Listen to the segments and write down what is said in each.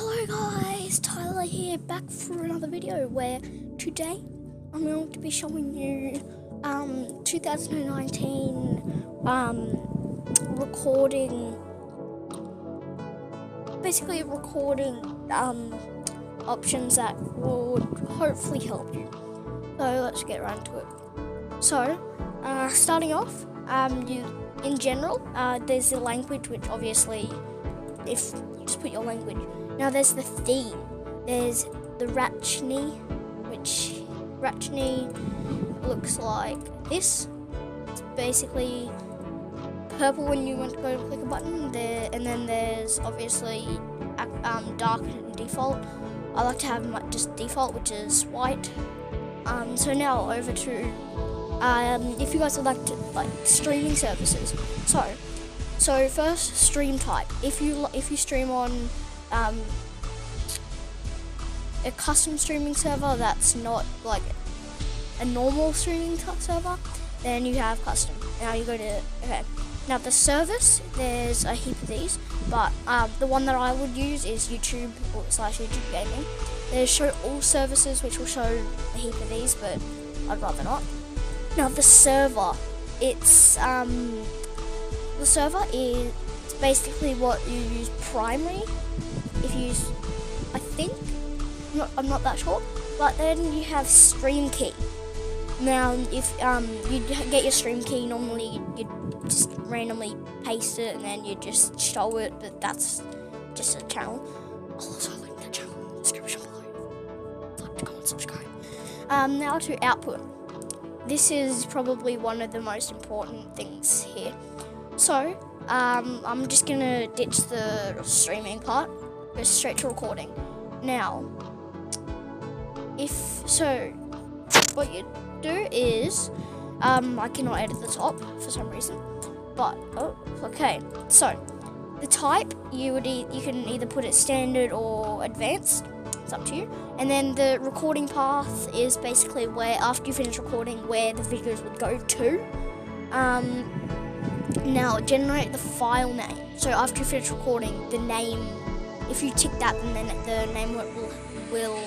Hello guys, Tyler here, back for another video where today I'm going to be showing you 2019 recording, basically recording options that would hopefully help you. So let's get right into it. So starting off, in general, there's the language, which obviously if you just put your language. Now there's the theme. There's the Ratchny, which Ratchny looks like this. It's basically purple when you want to go to click a button there, and then there's obviously dark and default. I like to have just default, which is white. So now over to if you guys would like to streaming services. So first, stream type. If you stream on a custom streaming server that's not like a normal streaming server, then you have custom. Now you go to Now the service, there's a heap of these, but the one that I would use is YouTube /YouTube Gaming. There's show all services, which will show a heap of these, but I'd rather not. Now the server, the server is basically what you use primary. If you use, I think, I'm not that sure, but then you have stream key. Now, if you get your stream key, normally you just randomly paste it and then you just show it, but that's just a channel. I'll also link the channel in the description below. Like to go and subscribe. Now to output. This is probably one of the most important things here. So, I'm just gonna ditch the streaming part, go straight to recording. Now, what you do is, I cannot edit the top for some reason, but okay. So, the type you can either put it standard or advanced. It's up to you. And then the recording path is basically where after you finish recording, where the videos would go to. Now generate the file name. So after you finish recording, the name, if you tick that, then the name will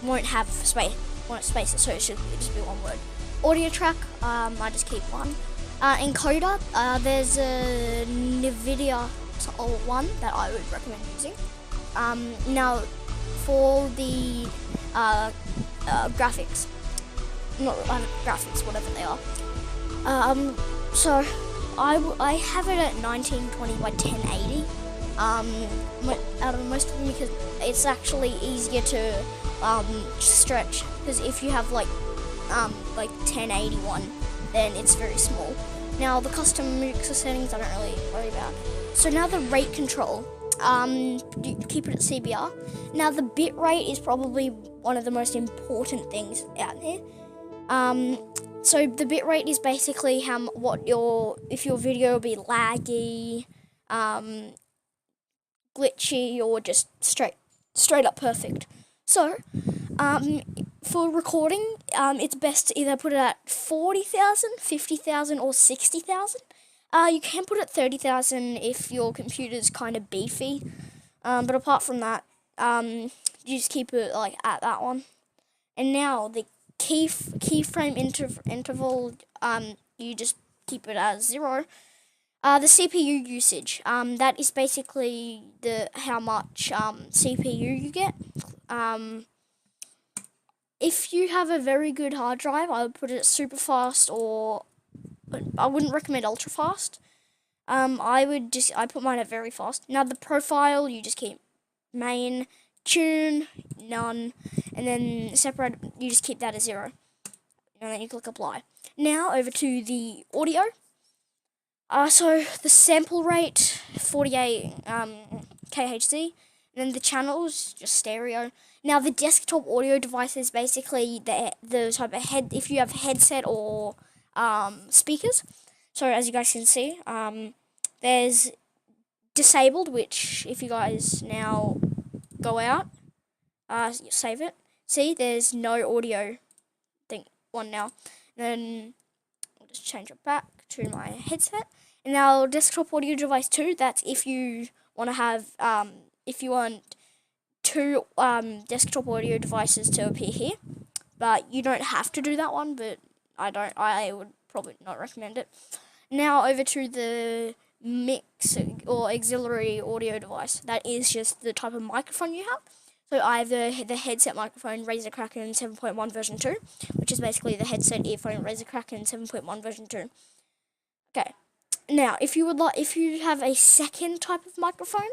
won't have spaces, so it should just be one word. Audio track, I just keep one. Encoder, there's a NVIDIA one that I would recommend using. Now for the graphics, not graphics, whatever they are. So I have it at 1920 by 1080. Out of most of them, because it's actually easier to stretch. Because if you have like 1081, then it's very small. Now the custom mixer settings I don't really worry about. So now the rate control. You keep it at CBR. Now the bit rate is probably one of the most important things out there. So the bitrate is basically if your video will be laggy, glitchy, or just straight up perfect. So for recording, it's best to either put it at 40,000, 50,000, or 60,000. You can put it at 30,000 if your computer's kind of beefy, but apart from that, you just keep it like at that one. And now the keyframe interval, you just keep it as 0. The CPU usage, that is basically how much CPU you get. If you have a very good hard drive, I would put it at super fast, or I wouldn't recommend ultra fast. I put mine at very fast. Now the profile, you just keep main, tune, none, and then separate, you just keep that as 0. And then you click apply. Now over to the audio. So the sample rate, 48 kHz, and then the channels, just stereo. Now the desktop audio device is basically the type of if you have headset or speakers. So as you guys can see, there's disabled, which if you guys now go out, save it. See, there's no audio one now. Then I'll just change it back to my headset. Now, desktop audio device 2, that's if you want to have, if you want two desktop audio devices to appear here, but you don't have to do that one, but I would probably not recommend it. Now over to the mix or auxiliary audio device. That is just the type of microphone you have. So I have the headset microphone Razer Kraken 7.1 version 2, which is basically the headset earphone Razer Kraken 7.1 version 2. Okay. Now, if you have a second type of microphone,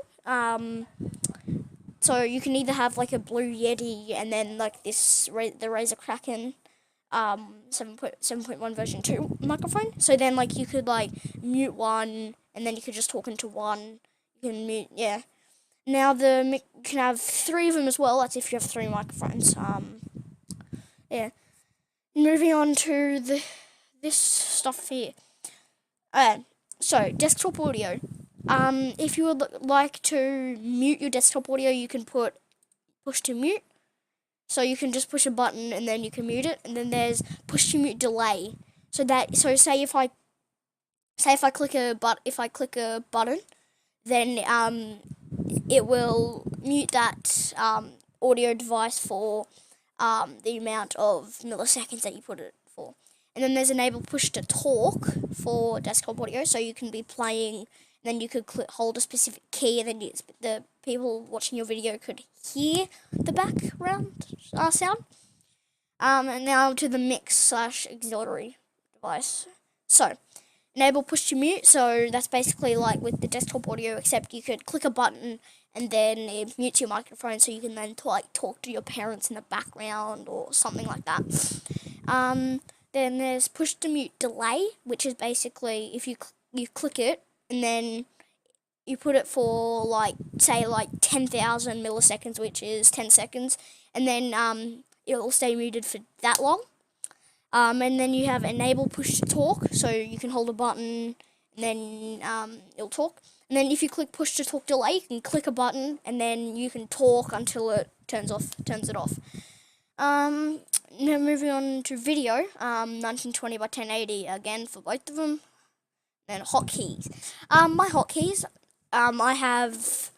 so you can either have like a Blue Yeti and then like the Razer Kraken 7.1 version 2 microphone. So then like you could like mute one and then you could just talk into one. You can mute, yeah. Now you can have 3 of them as well. That's if you have 3 microphones. Yeah. Moving on to this stuff here. So desktop audio. If you would like to mute your desktop audio, you can push to mute. So you can just push a button and then you can mute it. And then there's push to mute delay. So say if I click a button, then it will mute that audio device for the amount of milliseconds that you put it for. And then there's enable push to talk for desktop audio, so you can be playing, and then you could hold a specific key, and then the people watching your video could hear the background sound. And now to the mix / auxiliary device. So, enable push to mute, so that's basically like with the desktop audio, except you could click a button and then it mutes your microphone, so you can then talk to your parents in the background or something like that. Then there's push to mute delay, which is basically if you click it and then you put it for like 10,000 milliseconds, which is 10 seconds, and then it will stay muted for that long. And then you have enable push to talk, so you can hold a button and then it'll talk. And then if you click push to talk delay, you can click a button and then you can talk until it turns it off. Now moving on to video, 1920 by 1080 again for both of them. Then hotkeys. My hotkeys, I have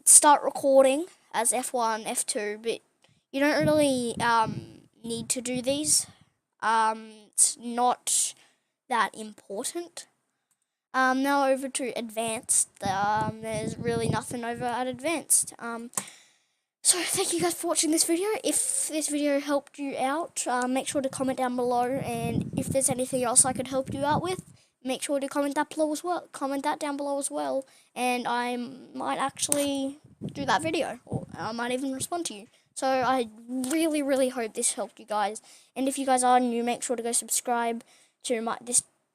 start recording as F1, F2, but you don't really need to do these. It's not that important. Now over to advanced. There's really nothing over at advanced. So thank you guys for watching this video. If this video helped you out, make sure to comment down below, and if there's anything else I could help you out with, make sure to comment that below as well. Comment that down below as well, and I might actually do that video, or I might even respond to you. So I really, really hope this helped you guys. And if you guys are new, make sure to go subscribe to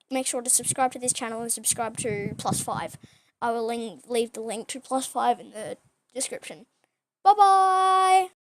Make sure to subscribe to this channel and subscribe to +5. I will leave the link to +5 in the description. Bye bye.